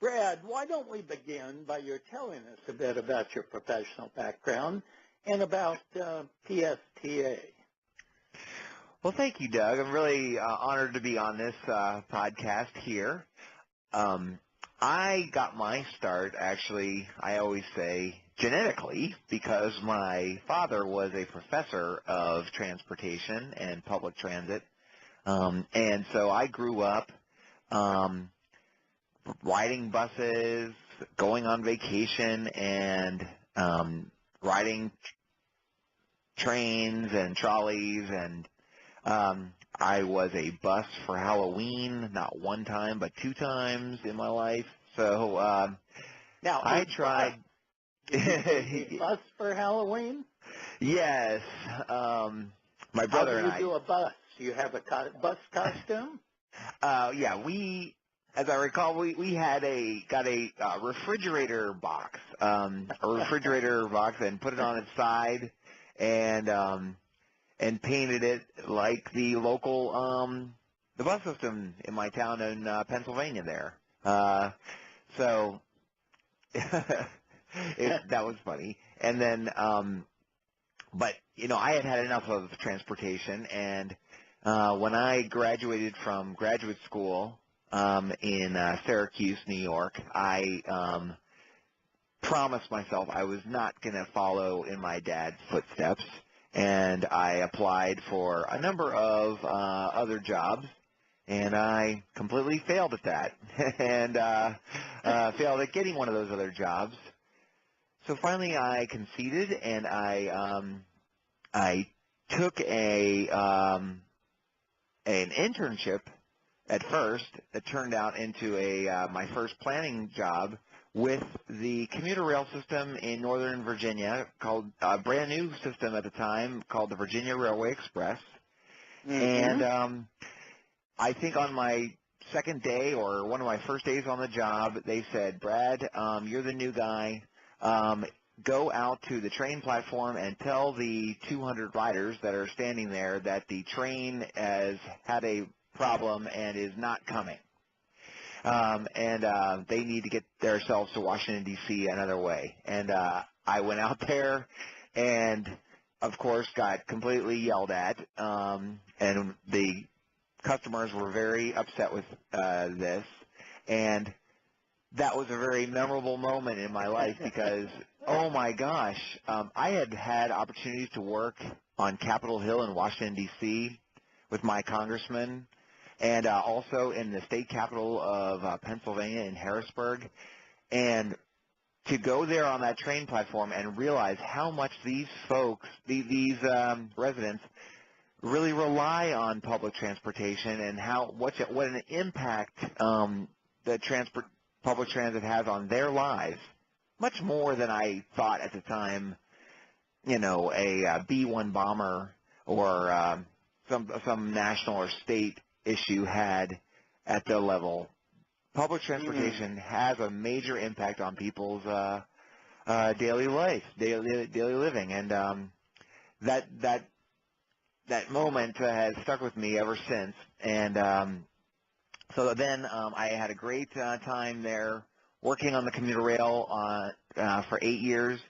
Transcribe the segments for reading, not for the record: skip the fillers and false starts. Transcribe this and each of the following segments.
Brad, why don't we begin by your telling us a bit about your professional background and about PSTA? Well, thank you, Doug. I'm really honored to be on this podcast here. I got my start, actually, I always say, genetically, because my father was a professor of transportation and public transit. And so I grew up riding buses, going on vacation, and riding trains and trolleys, and I was a bus for Halloween, not one time, but 2 times in my life. So Now, I tried. a bus for Halloween? Yes. My brother and I. How do you do a bus? Do you have a bus costume? Yeah, as I recall, we got a refrigerator box, and put it on its side, and painted it like the local the bus system in my town in Pennsylvania there. So that was funny. And then, but I had enough of transportation, and when I graduated from graduate school in Syracuse, New York, I promised myself I was not going to follow in my dad's footsteps, and I applied for a number of other jobs, and I completely failed at that, and failed at getting one of those other jobs. So finally I conceded, and I took an internship at first that turned out into my first planning job with the commuter rail system in Northern Virginia, called a brand new system at the time called the Virginia Railway Express. Mm-hmm. And I think on my second day or one of my first days on the job, they said, Brad, you're the new guy. Go out to the train platform and tell the 200 riders that are standing there that the train has had a problem and is not coming. And they need to get themselves to Washington, D.C. another way. And I went out there and, of course, got completely yelled at. And the customers were very upset with this. And that was a very memorable moment in my life because, oh, my gosh, I had opportunities to work on Capitol Hill in Washington, D.C. with my congressman, and also in the state capital of Pennsylvania in Harrisburg. And to go there on that train platform and realize how much these folks, these residents, really rely on public transportation and what an impact public transit has on their lives, much more than I thought at the time, a B-1 bomber or some national or state issue had at the level. Public transportation has a major impact on people's daily life, daily living, and that moment has stuck with me ever since. And so then I had a great time there working on the commuter rail for 8 years.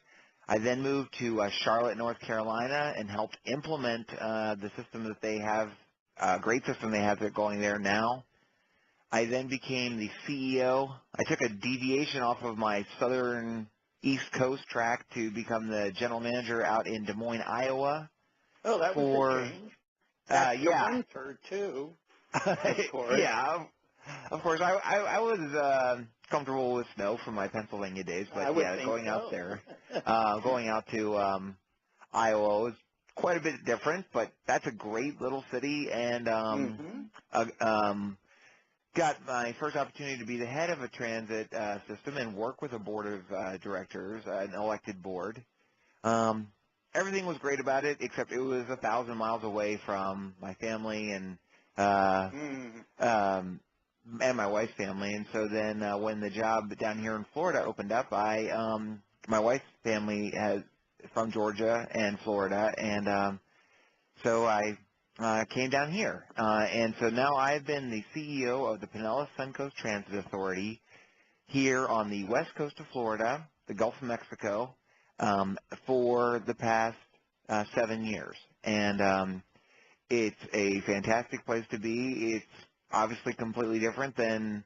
I then moved to Charlotte, North Carolina, and helped implement the system that they have, a great system they have going there now. I then became the CEO. I took a deviation off of my southern East Coast track to become the general manager out in Des Moines, Iowa. Oh, that was a change. That's yeah. the winter, too. Of course. Yeah, of course. I was comfortable with snow from my Pennsylvania days, but going out there, going out to Iowa was quite a bit different. But that's a great little city, and got my first opportunity to be the head of a transit system and work with a board of directors, an elected board. Everything was great about it, except it was 1,000 miles away from my family and my wife's family. And so then when the job down here in Florida opened up, my wife's family is from Georgia and Florida, and so I came down here. And so now I've been the CEO of the Pinellas Suncoast Transit Authority here on the west coast of Florida, the Gulf of Mexico, for the past 7 years. And it's a fantastic place to be. It's obviously completely different than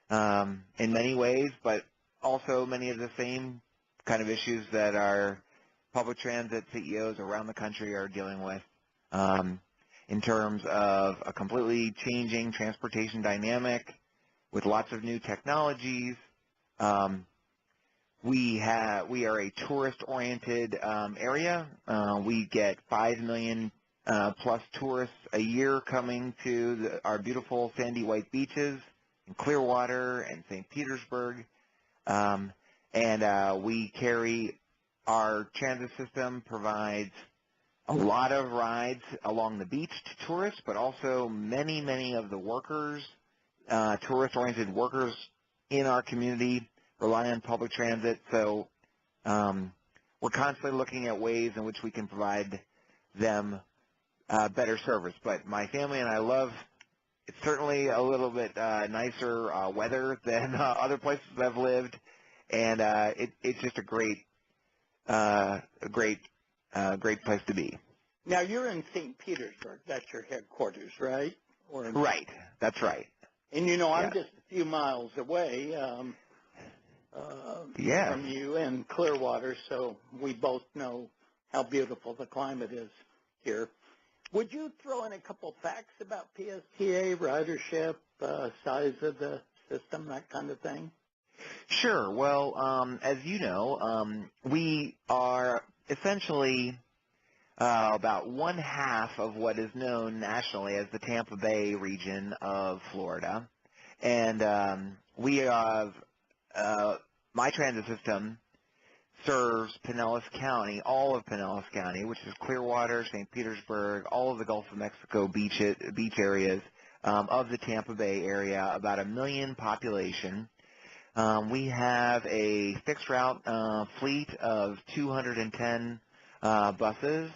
in many ways, but also many of the same kind of issues that our public transit CEOs around the country are dealing with in terms of a completely changing transportation dynamic with lots of new technologies. We are a tourist-oriented area. We get 5 million plus tourists a year coming to our beautiful sandy white beaches in Clearwater and St. Petersburg. And we carry, our transit system provides a lot of rides along the beach to tourists, but also many, many of the workers, tourist-oriented workers in our community rely on public transit. So we're constantly looking at ways in which we can provide them better service. But my family and I love, it's certainly a little bit nicer weather than other places I've lived, and it's just a great place to be. Now, you're in St. Petersburg. That's your headquarters, right? Right. That's right. And, you know, I'm just a few miles away from you in Clearwater, so we both know how beautiful the climate is here. Would you throw in a couple facts about PSTA, ridership, size of the system, that kind of thing? Sure. Well, as you know, we are essentially about one half of what is known nationally as the Tampa Bay region of Florida. And we have, my transit system serves Pinellas County, all of Pinellas County, which is Clearwater, St. Petersburg, all of the Gulf of Mexico beach areas of the Tampa Bay area, about 1 million population. We have a fixed route fleet of 210 buses,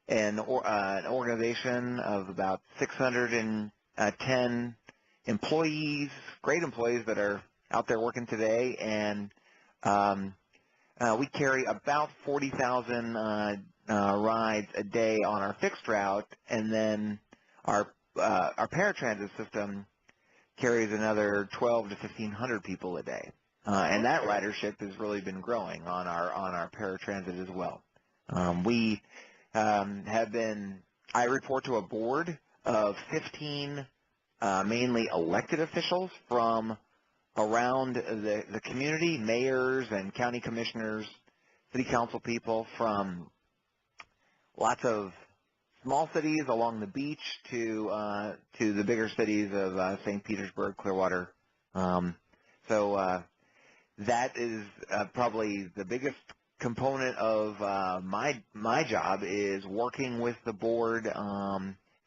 and an organization of about 610 employees, great employees that are out there working today, and we carry about 40,000 rides a day on our fixed route, and then our paratransit system carries another 1,200 to 1,500 people a day, and that ridership has really been growing on our paratransit as well. We have been. I report to a board of 15 mainly elected officials from around the community, mayors and county commissioners, city council people from lots of small cities along the beach to the bigger cities of St. Petersburg, Clearwater. So that is probably the biggest component of my job, is working with the board,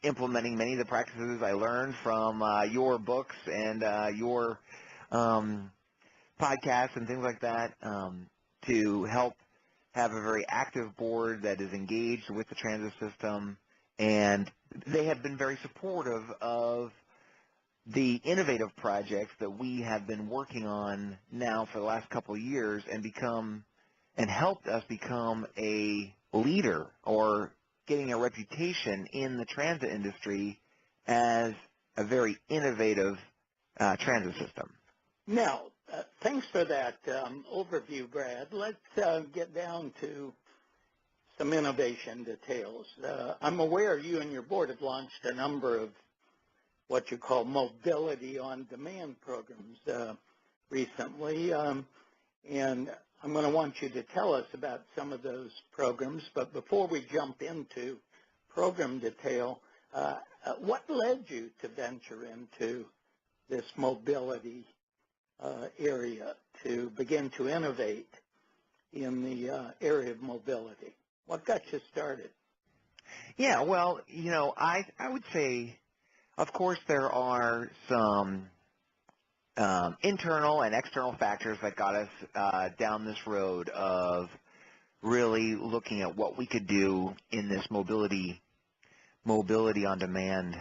implementing many of the practices I learned from your books and your podcasts and things like that, to help have a very active board that is engaged with the transit system. And they have been very supportive of the innovative projects that we have been working on now for the last couple of years, and helped us become a leader, or getting a reputation in the transit industry as a very innovative transit system. Now, thanks for that overview, Brad. Let's get down to some innovation details. I'm aware you and your board have launched a number of what you call mobility on demand programs recently, and I'm going to want you to tell us about some of those programs. But before we jump into program detail, what led you to venture into this mobility area, to begin to innovate in the area of mobility? What got you started? Yeah, well, you know, I would say, of course, there are some internal and external factors that got us down this road of really looking at what we could do in this mobility on demand,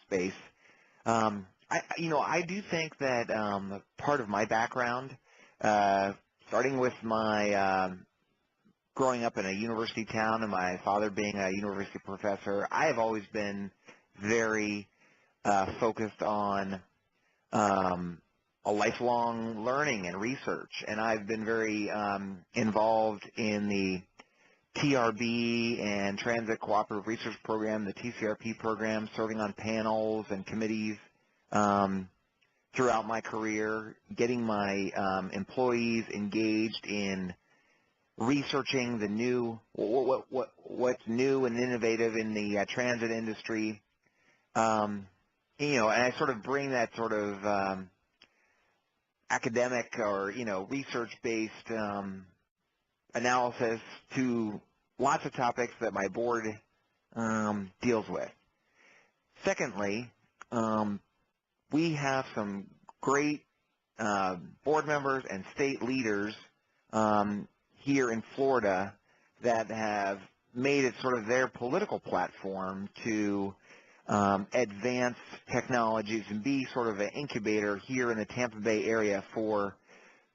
space. I do think that part of my background, starting with my growing up in a university town and my father being a university professor, I have always been very focused on a lifelong learning and research, and I've been very involved in the TRB and Transit Cooperative Research Program, the TCRP program, serving on panels and committees throughout my career, getting my employees engaged in researching the new, what's new and innovative in the transit industry. And I sort of bring that sort of academic or, research-based analysis to lots of topics that my board deals with. Secondly, we have some great board members and state leaders here in Florida that have made it sort of their political platform to advance technologies and be sort of an incubator here in the Tampa Bay area for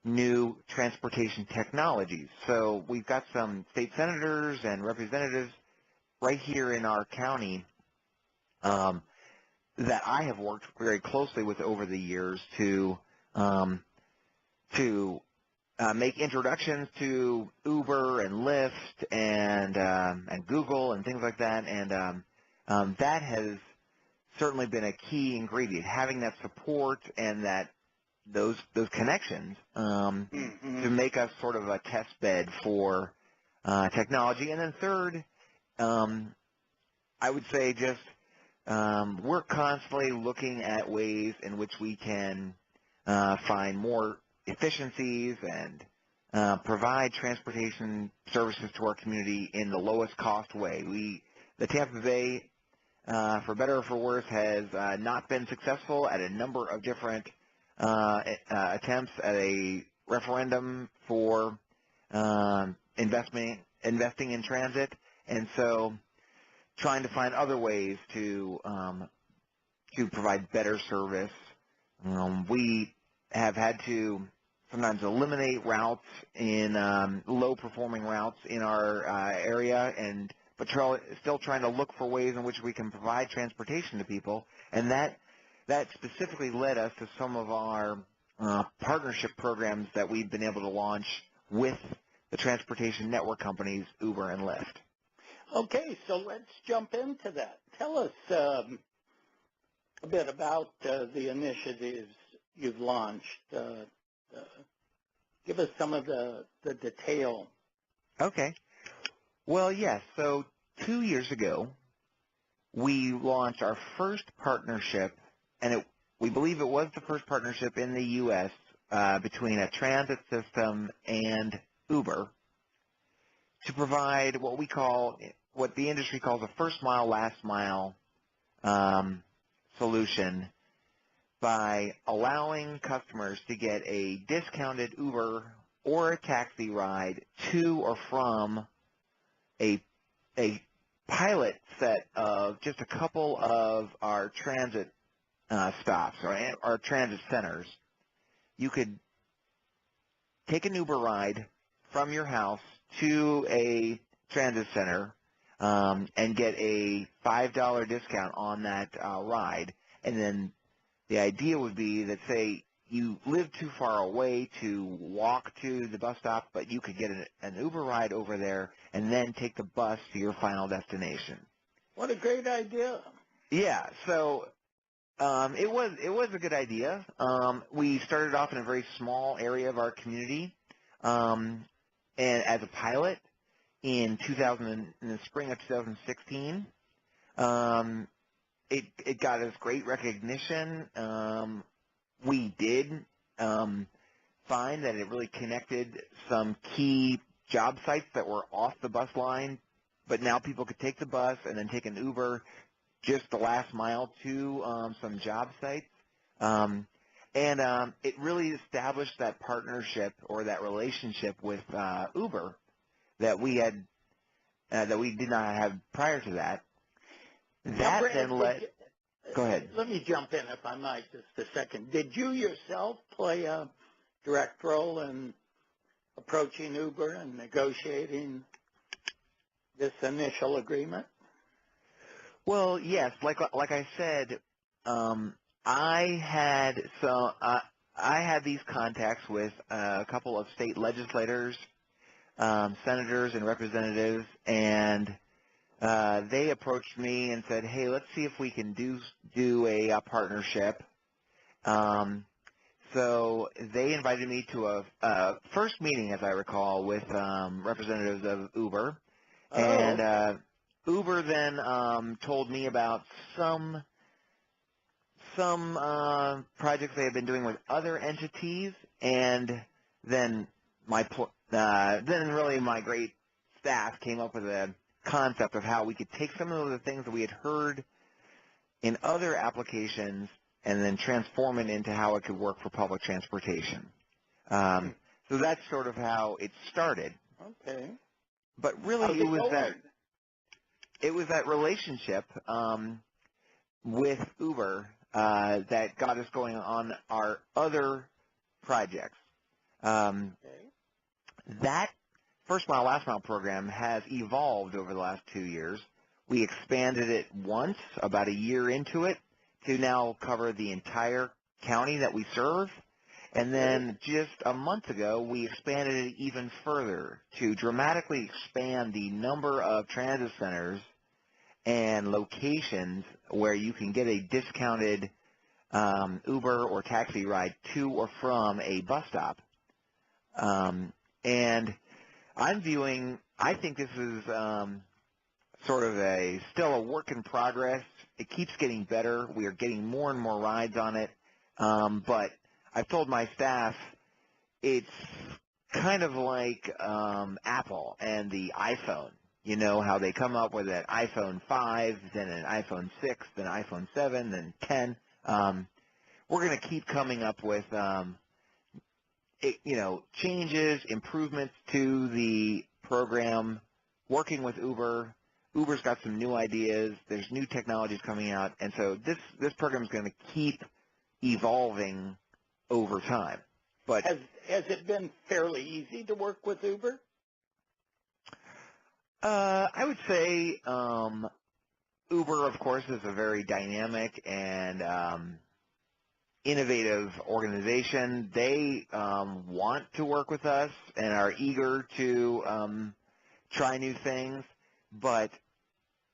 new transportation technologies. So we've got some state senators and representatives right here in our county that I have worked very closely with over the years to make introductions to Uber and Lyft and Google and things like that, and that has certainly been a key ingredient, having that support and those connections to make us sort of a test bed for technology. And then third, I would say just we're constantly looking at ways in which we can find more efficiencies and provide transportation services to our community in the lowest cost way. The Tampa Bay, for better or for worse, has not been successful at a number of different attempts at a referendum for investing in transit, and so trying to find other ways to provide better service. We have had to sometimes eliminate routes in low-performing routes in our area, but still trying to look for ways in which we can provide transportation to people, and that specifically led us to some of our partnership programs that we've been able to launch with the transportation network companies Uber and Lyft. Okay, so let's jump into that. Tell us a bit about the initiatives you've launched. Give us some of the detail. Okay. Well, yes. So 2 years ago, we launched our first partnership, and we believe it was the first partnership in the U.S. Between a transit system and Uber to provide what the industry calls a first mile, last mile solution by allowing customers to get a discounted Uber or a taxi ride to or from a pilot set of just a couple of our transit stops or our transit centers. You could take an Uber ride from your house to a transit center and get a $5 discount on that ride. And then the idea would be that, say, you live too far away to walk to the bus stop, but you could get an Uber ride over there and then take the bus to your final destination. What a great idea. Yeah, so it was a good idea. We started off in a very small area of our community and as a pilot in the spring of 2016. It got us great recognition. We did find that it really connected some key job sites that were off the bus line, but now people could take the bus and then take an Uber just the last mile to some job sites. And it really established that partnership or that relationship with Uber that we did not have prior to that. That then led. Go ahead. Let me jump in, if I might, just a second. Did you yourself play a direct role in approaching Uber and negotiating this initial agreement? Well, yes. Like I said, I had these contacts with a couple of state legislators, senators, and representatives, and they approached me and said, "Hey, let's see if we can do a partnership." So they invited me to a first meeting, as I recall, with representatives of Uber, and Uber then told me about some projects they have been doing with other entities, and then then really my great staff came up with a concept of how we could take some of the things that we had heard in other applications and then transform it into how it could work for public transportation. So that's sort of how it started. Okay. But really, it was that relationship with Uber that got us going on our other projects. That First Mile, Last Mile program has evolved over the last 2 years. We expanded it once, about a year into it, to now cover the entire county that we serve. And then just a month ago, we expanded it even further to dramatically expand the number of transit centers and locations where you can get a discounted Uber or taxi ride to or from a bus stop. And I think this is sort of still a work in progress. It keeps getting better. We are getting more and more rides on it. But I've told my staff it's kind of like Apple and the iPhone. You know how they come up with an iPhone 5, then an iPhone 6, then an iPhone 7, then 10. We're going to keep coming up with changes, improvements to the program, working with Uber. Uber's got some new ideas. There's new technologies coming out. And so this program is going to keep evolving over time. But has it been fairly easy to work with Uber? I would say Uber, of course, is a very dynamic and innovative organization. They want to work with us and are eager to try new things. But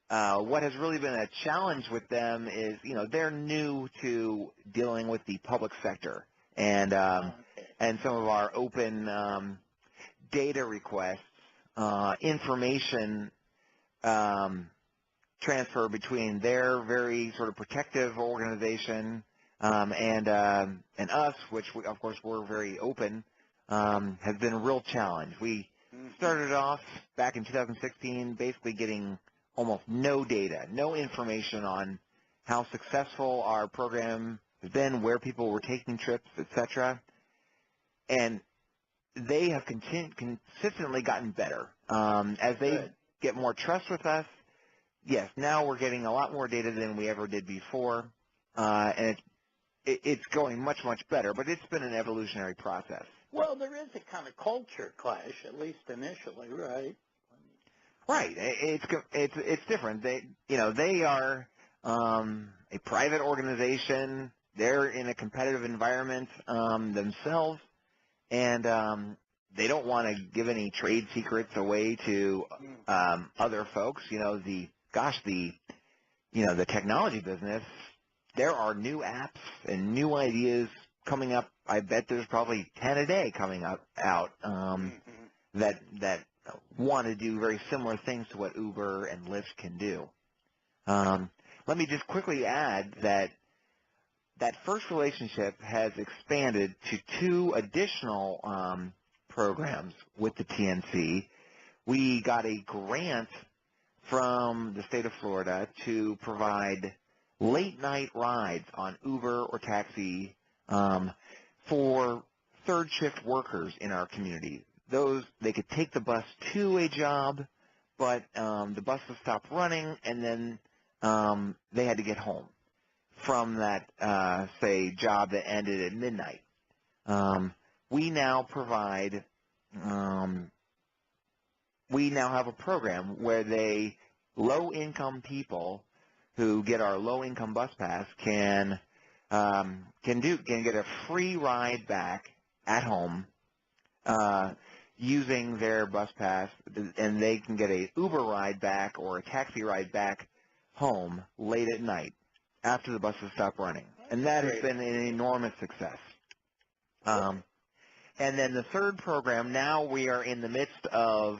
what has really been a challenge with them is, they're new to dealing with the public sector and some of our open data requests, information transfer between their very sort of protective organization and us, which of course we're very open, has been a real challenge. We started off back in 2016 basically getting almost no data, no information on how successful our program has been, where people were taking trips, etc. And they have consistently gotten better. As they get more trust with us, yes, now we're getting a lot more data than we ever did before, and it's going much, much better, but it's been an evolutionary process. Well, there is a kind of culture clash, at least initially, right? Right. It's different. They are a private organization. They're in a competitive environment themselves, and they don't want to give any trade secrets away to other folks. The technology business. There are new apps and new ideas coming up. I bet there's probably 10 a day coming out that want to do very similar things to what Uber and Lyft can do. Let me just quickly add that first relationship has expanded to 2 additional programs with the TNC. We got a grant from the state of Florida to provide late-night rides on Uber or taxi for third-shift workers in our community. They could take the bus to a job, but the bus would stop running, and then they had to get home. from that, say, job that ended at midnight. We now provide, we now have a program where low-income people who get our low-income bus pass can get a free ride back at home using their bus pass, and they can get a Uber ride back or a taxi ride back home late at night after the buses stop running. And that has been an enormous success. And then the third program, now we are in the midst of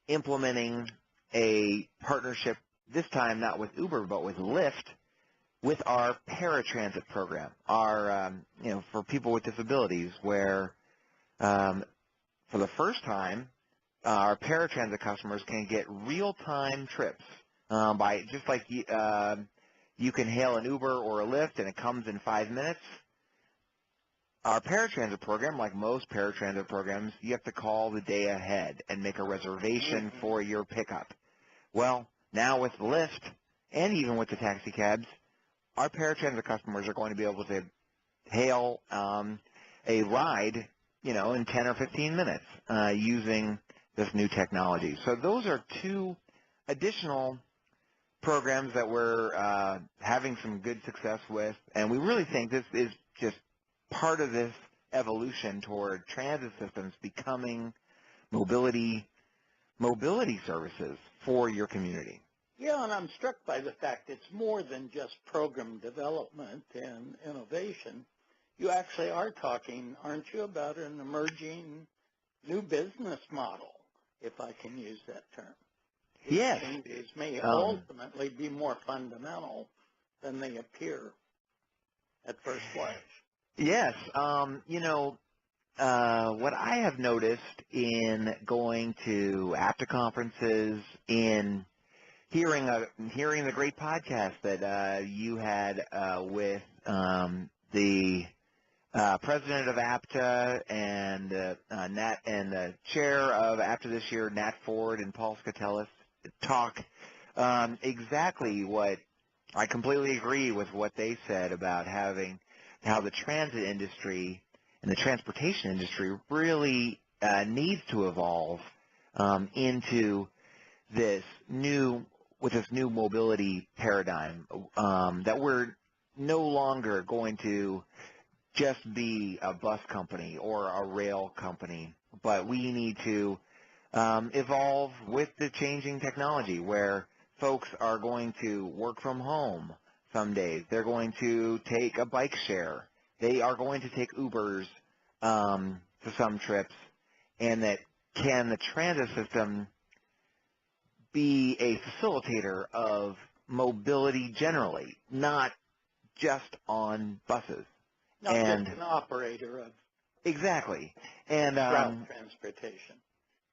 implementing a partnership, this time not with Uber but with Lyft, with our paratransit program, our for people with disabilities, where for the first time, our paratransit customers can get real-time trips by just like you can hail an Uber or a Lyft and it comes in 5 minutes. Our paratransit program, like most paratransit programs, you have to call the day ahead and make a reservation for your pickup. Well, now with Lyft and even with the taxi cabs, our paratransit customers are going to be able to hail a ride, in 10 or 15 minutes using this new technology. So those are two additional programs that we're having some good success with, and we really think this is just part of this evolution toward transit systems becoming mobility services for your community. Yeah, and I'm struck by the fact it's more than just program development and innovation. You actually are talking, aren't you, about an emerging new business model, if I can use that term. These Yes. changes may ultimately be more fundamental than they appear at first blush. Yes. What I have noticed in going to APTA conferences, in hearing the great podcast that you had with the president of APTA and Nat and the chair of APTA this year, Nat Ford and Paul Skatelis, talk exactly what I completely agree with what they said about how the transit industry and the transportation industry really needs to evolve into this new mobility paradigm, that we're no longer going to just be a bus company or a rail company, but we need to evolve with the changing technology, where folks are going to work from home some days. They're going to take a bike share. They are going to take Ubers to some trips, and that can the transit system be a facilitator of mobility generally, not just on buses. Not just an operator of exactly. And route transportation.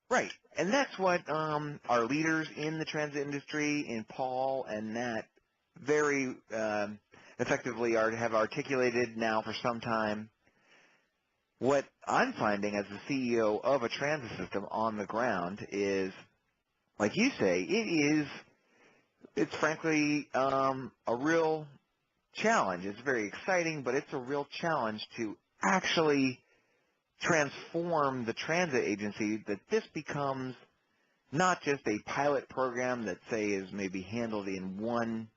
Right. And that's what our leaders in the transit industry, in Paul and Nat, very effectively have articulated now for some time. What I'm finding as the CEO of a transit system on the ground is, like you say, it's frankly a real challenge. It's very exciting, but it's a real challenge to actually transform the transit agency, that this becomes not just a pilot program that, say, is maybe handled in one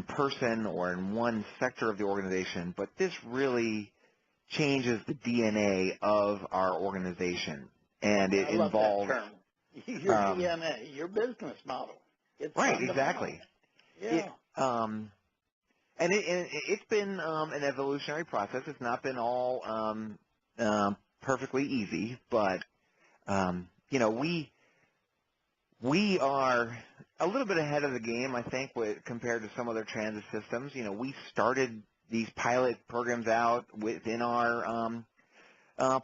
person or in one sector of the organization, but this really changes the DNA of our organization, and it involves that term. Your DNA, your business model. It's right, exactly. Yeah. And it's been an evolutionary process. It's not been all perfectly easy, but we are a little bit ahead of the game, I think, compared to some other transit systems. We started these pilot programs out within our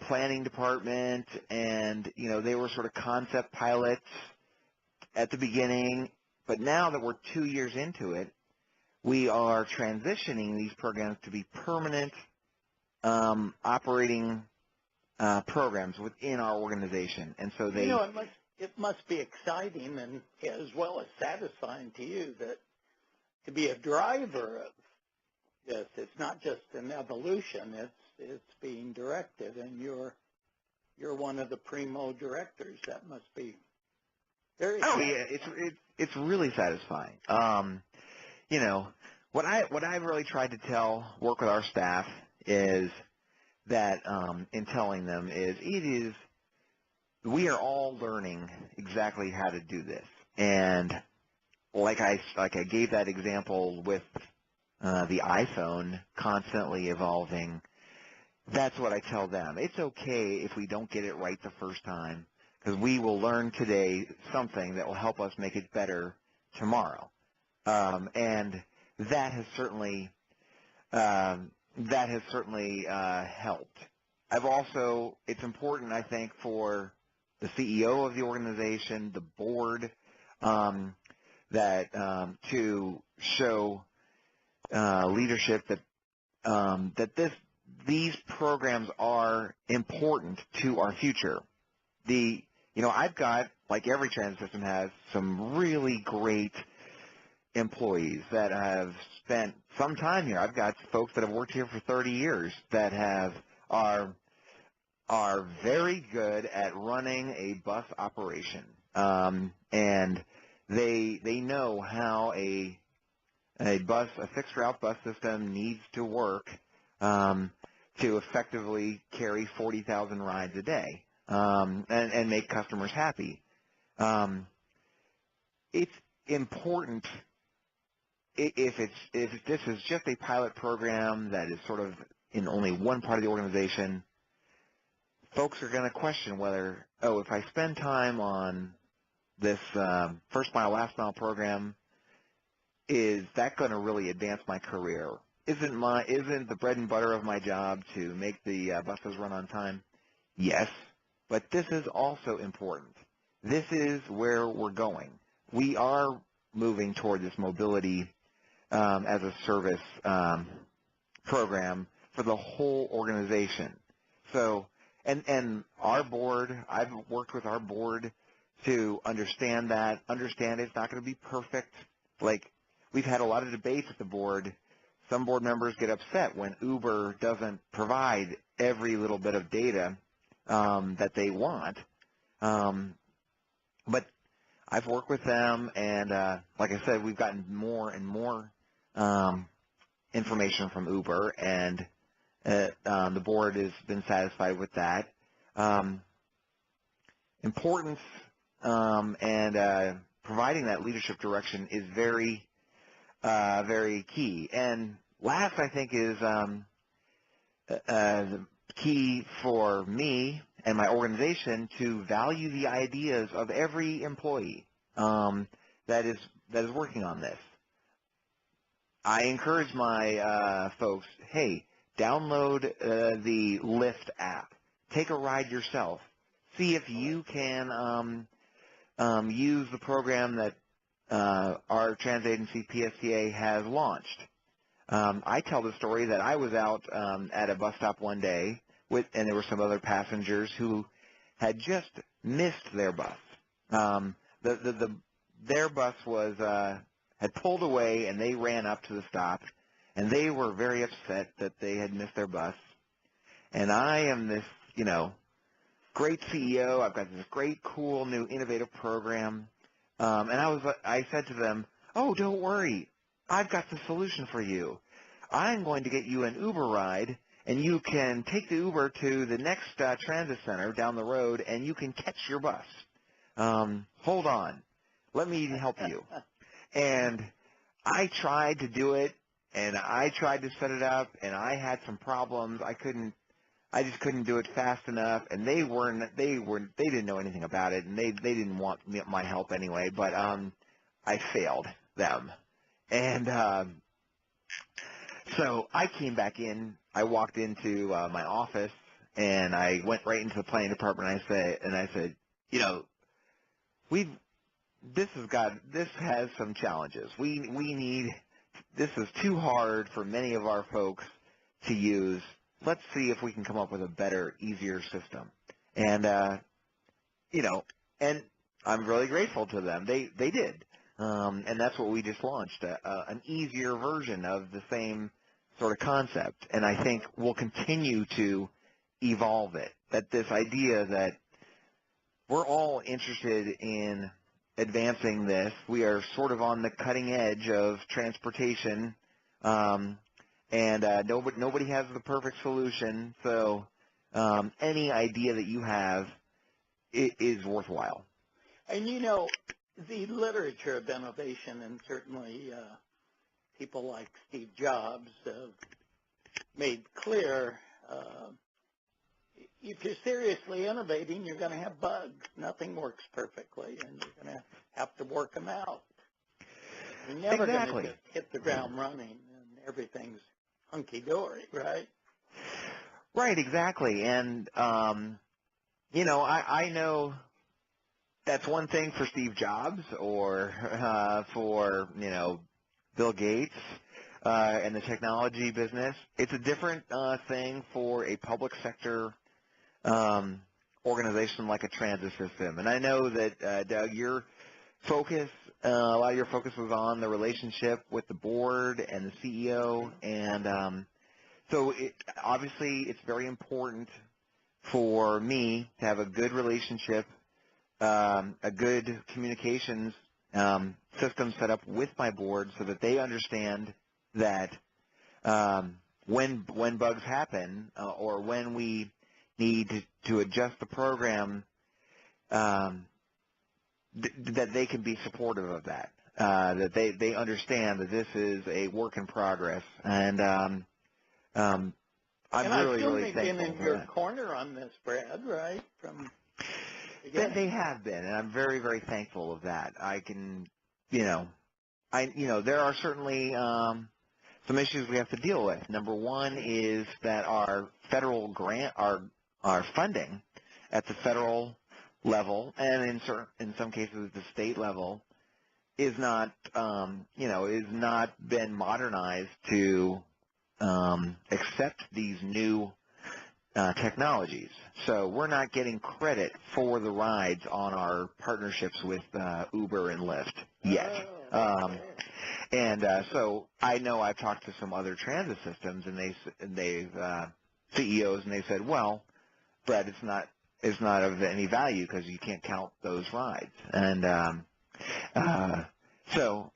planning department, and they were sort of concept pilots at the beginning. But now that we're 2 years into it, we are transitioning these programs to be permanent operating programs within our organization, and so they. It must be exciting and as well as satisfying to you that to be a driver of this. It's not just an evolution. It's being directed, and you're one of the primo directors. That must be very. Oh yeah, it's really satisfying. You know, what I've really tried to work with our staff is that in telling them is we are all learning exactly how to do this, and like I gave that example with the iPhone constantly evolving. That's what I tell them. It's okay if we don't get it right the first time, because we will learn today something that will help us make it better tomorrow. And that has certainly helped. It's important, I think, for the CEO of the organization, the board, to show leadership that these programs are important to our future. I've got, like every transit system has, some really great employees that have spent some time here. I've got folks that have worked here for 30 years that are very good at running a bus operation, and they know how a fixed route bus system needs to work to effectively carry 40,000 rides a day and make customers happy. It's important if this is just a pilot program that is sort of in only one part of the organization. Folks are going to question whether, if I spend time on this first mile, last mile program, is that going to really advance my career? Isn't the bread and butter of my job to make the buses run on time? Yes, but this is also important. This is where we're going. We are moving toward this mobility as a service program for the whole organization. So, and our board, I've worked with our board to understand it's not going to be perfect. Like, we've had a lot of debates at the board. Some board members get upset when Uber doesn't provide every little bit of data that they want. But I've worked with them, and like I said, we've gotten more and more information from Uber, and the board has been satisfied with that. Importance and providing that leadership direction is very, very key. And last, I think, is the key for me and my organization to value the ideas of every employee that is working on this. I encourage my folks, hey, download the Lyft app. Take a ride yourself. See if you can use the program that our transit agency, PSTA, has launched. I tell the story that I was out at a bus stop one day, and there were some other passengers who had just missed their bus. Their bus had pulled away, and they ran up to the stop, and they were very upset that they had missed their bus. And I am this, great CEO. I've got this great, cool, new, innovative program. And I said to them, "Oh, don't worry. I've got the solution for you. I'm going to get you an Uber ride, and you can take the Uber to the next transit center down the road, and you can catch your bus. Hold on. Let me help you." And I tried to do it, and I tried to set it up, and I had some problems. I just couldn't do it fast enough, and they didn't know anything about it, and they didn't want my help anyway, but I failed them. And so I came back in. I walked into my office, and I went right into the planning department, and I said, this has some challenges. This is too hard for many of our folks to use. Let's see if we can come up with a better, easier system. And, and I'm really grateful to them. They did. And that's what we just launched, an easier version of the same sort of concept. And I think we'll continue to evolve it, that this idea that we're all interested in advancing this. We are sort of on the cutting edge of transportation, and nobody has the perfect solution. So any idea that you have is worthwhile. And you know, the literature of innovation, and certainly people like Steve Jobs have made clear, if you're seriously innovating, you're going to have bugs. Nothing works perfectly, and you're going to have to work them out. You're never going to just hit the ground running and everything's hunky-dory, right? Right, exactly. And, you know, I know that's one thing for Steve Jobs or for, you know, Bill Gates and the technology business. It's a different thing for a public sector organization like a transit system. And I know that, Doug, your focus, a lot of your focus was on the relationship with the board and the CEO. And so obviously it's very important for me to have a good relationship, a good communications system set up with my board so that they understand that when bugs happen or when we need to adjust the program, that they can be supportive of that, that they understand that this is a work in progress. And I'm really thankful they've been in for your that. corner on this, Brad, right? From They have been, and I'm very, very thankful of that. I can, there are certainly some issues we have to deal with. Number one is that our federal grant, our funding at the federal level, and in some cases the state level, is not, is not been modernized to accept these new technologies. So we're not getting credit for the rides on our partnerships with Uber and Lyft yet. So I know I've talked to some other transit systems, and they've CEOs, and they said, well, Brad, it's not of any value because you can't count those rides. And some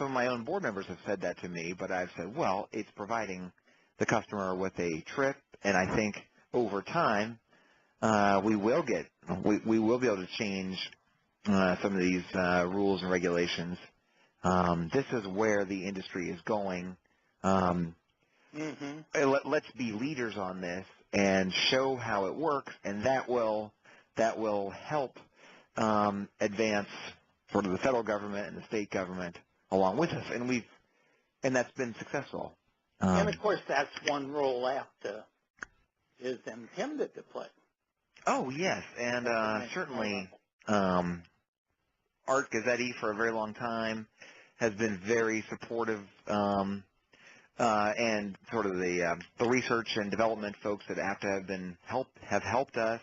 of my own board members have said that to me, but I've said, well, it's providing the customer with a trip, and I think over time we will be able to change some of these rules and regulations. This is where the industry is going. Let's be leaders on this and show how it works, and that will help advance sort of the federal government and the state government along with us, and that's been successful. And of course, that's one role APTA is intended to play. Oh yes, and certainly Art Gazzetti for a very long time has been very supportive, and sort of the research and development folks at APTA have helped us,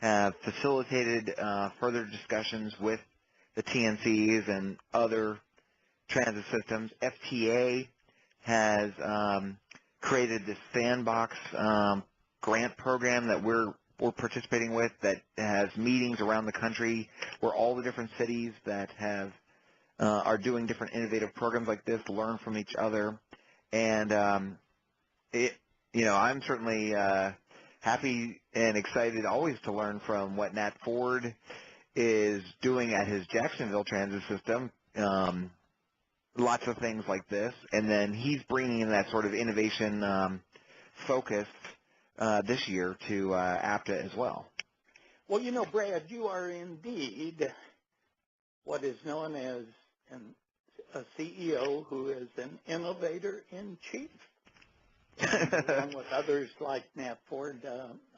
have facilitated further discussions with the TNCs and other transit systems. FTA has created this sandbox grant program that we're participating with that has meetings around the country where all the different cities that are doing different innovative programs like this learn from each other. And I'm certainly happy and excited always to learn from what Nat Ford is doing at his Jacksonville transit system. Lots of things like this, and then he's bringing in that sort of innovation focus this year to APTA as well. Well, Brad, you are indeed what is known as a CEO who is an innovator-in-chief, along with others like Nat Ford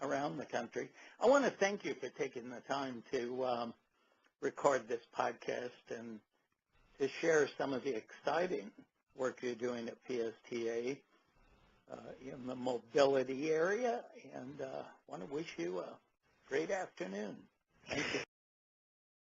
around the country. I want to thank you for taking the time to record this podcast and to share some of the exciting work you're doing at PSTA in the mobility area, and want to wish you a great afternoon. Thank you.